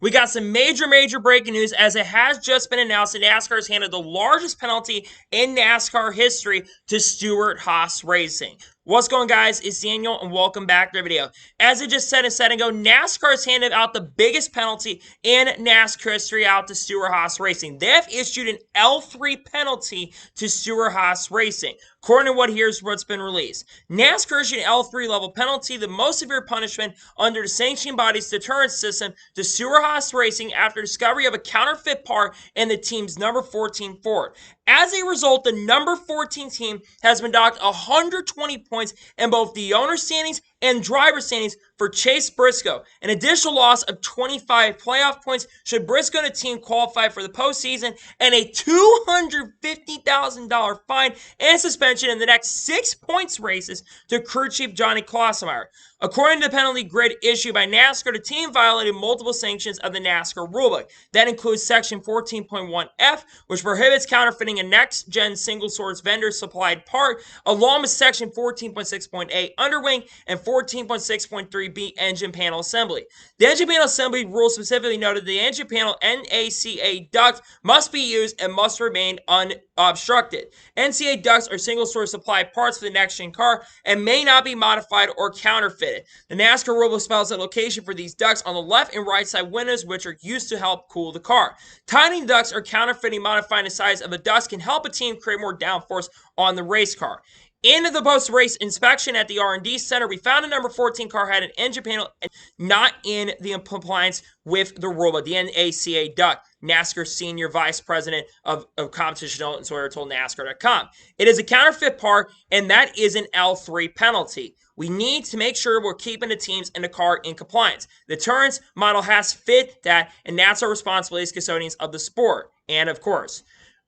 we got some major breaking news as it has just been announced that NASCAR has handed the largest penalty in NASCAR history to Stewart-Haas Racing. What's going on, guys? It's Daniel, and welcome back to the video. As I just said a second ago, NASCAR has handed out the biggest penalty in NASCAR history out to Stewart-Haas Racing. They have issued an L3 penalty to Stewart-Haas Racing. According to here's what's been released. NASCAR issued an L3 level penalty, the most severe punishment under the sanctioning body's deterrence system, to Stewart-Haas Racing after discovery of a counterfeit part in the team's number 14 Ford. As a result, the number 14 team has been docked 120 points in both the owner standings and driver standings for Chase Briscoe, an additional loss of 25 playoff points should Briscoe and the team qualify for the postseason, and a $250,000 fine and suspension in the next 6 points races to crew chief Johnny Klosmeyer. According to the penalty grid issued by NASCAR, the team violated multiple sanctions of the NASCAR rulebook. That includes Section 14.1F, which prohibits counterfeiting a next-gen single-source vendor-supplied part, along with Section 14.6.A underwing and 14.6.3B engine panel assembly. The engine panel assembly rule specifically noted the engine panel NACA duct must be used and must remain unobstructed. NCA ducts are single-source supplied parts for the next-gen car and may not be modified or counterfeited. The NASCAR rulebook spells out location for these ducts on the left and right side windows, which are used to help cool the car. Tightening ducts or counterfeiting modifying the size of a duct can help a team create more downforce on the race car. In the post-race inspection at the R&D Center, we found a number 14 car had an engine panel not in the compliance with the rulebook, the NACA duct. NASCAR Senior Vice President of Competition Dalton Sawyer told NASCAR.com. It is a counterfeit part, and that is an L3 penalty. We need to make sure we're keeping the teams and the car in compliance. The deterrence model has fit that, and that's our responsibility as custodians of the sport. And of course,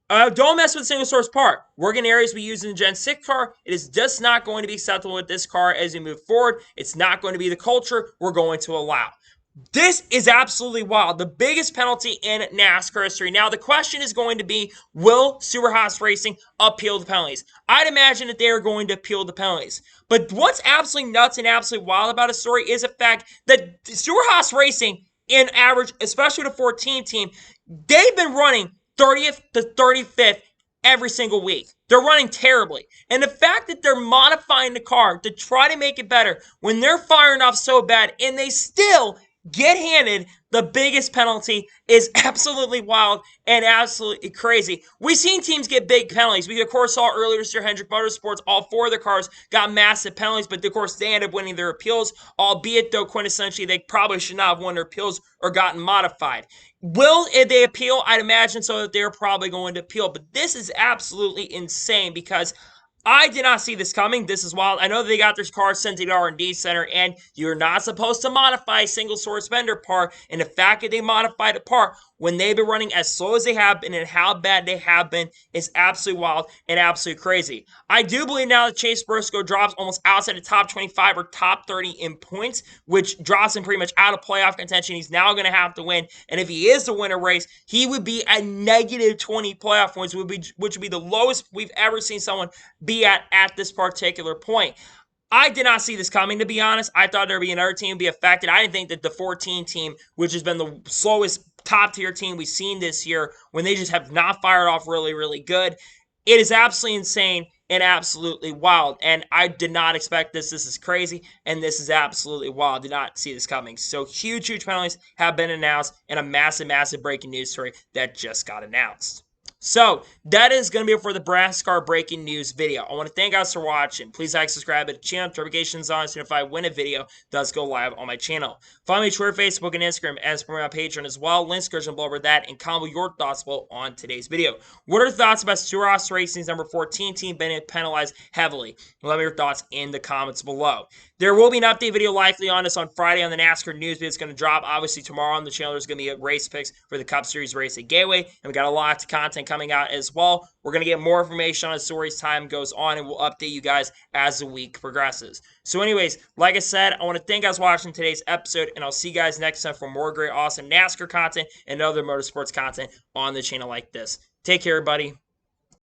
don't mess with a single source part. Working areas we use in the Gen 6 car, it is just not going to be acceptable with this car as we move forward. It's not going to be the culture we're going to allow. This is absolutely wild. The biggest penalty in NASCAR history. Now, the question is going to be, will Stewart-Haas Racing appeal the penalties? I'd imagine that they are going to appeal the penalties. But what's absolutely nuts and absolutely wild about a story is the fact that Stewart-Haas Racing, in average, especially the 14 team, they've been running 30th to 35th every single week. They're running terribly. And the fact that they're modifying the car to try to make it better when they're firing off so bad and they still get handed the biggest penalty is absolutely wild and absolutely crazy. We've seen teams get big penalties. We, of course, saw earlier this year Hendrick Motorsports, all four of their cars got massive penalties, but, of course, they ended up winning their appeals, albeit, though, quintessentially, they probably should not have won their appeals or gotten modified. Will they appeal? I'd imagine so, that they're probably going to appeal, but this is absolutely insane because I did not see this coming. This is wild. I know they got their car sent to the R&D Center, and you're not supposed to modify a single-source vendor part, and the fact that they modified a part when they've been running as slow as they have been and how bad they have been is absolutely wild and absolutely crazy. I do believe now that Chase Briscoe drops almost outside the top 25 or top 30 in points, which drops him pretty much out of playoff contention. He's now going to have to win, and if he is to win a race, he would be at negative 20 playoff points, which would be the lowest we've ever seen someone be at this particular point. I did not see this coming, to be honest. I thought there would be another team be affected. I didn't think that the 14 team, which has been the slowest top-tier team we've seen this year, when they just have not fired off really good. It is absolutely insane and absolutely wild, and I did not expect this. This is crazy, and this is absolutely wild. Did not see this coming. So huge penalties have been announced, and a massive breaking news story that just got announced. So, that is going to be it for the NASCAR breaking news video. I want to thank you guys for watching. Please like, subscribe to the channel, notifications on, so if I win a video, does go live on my channel. Follow me on Twitter, Facebook, and Instagram, as per my Patreon as well. Links description below over that, and comment your thoughts below on today's video. What are your thoughts about Stewart-Haas Racing's number 14 team being penalized heavily? Let me know your thoughts in the comments below. There will be an update video likely on this on Friday on the NASCAR news video. It's going to drop, obviously, tomorrow on the channel. There's going to be a race picks for the Cup Series race at Gateway, and we got a lot of content coming out as well. We're going to get more information on the story as time goes on, and we'll update you guys as the week progresses. So anyways, like I said, I want to thank you guys for watching today's episode, and I'll see you guys next time for more great, awesome NASCAR content and other motorsports content on the channel like this. Take care, everybody.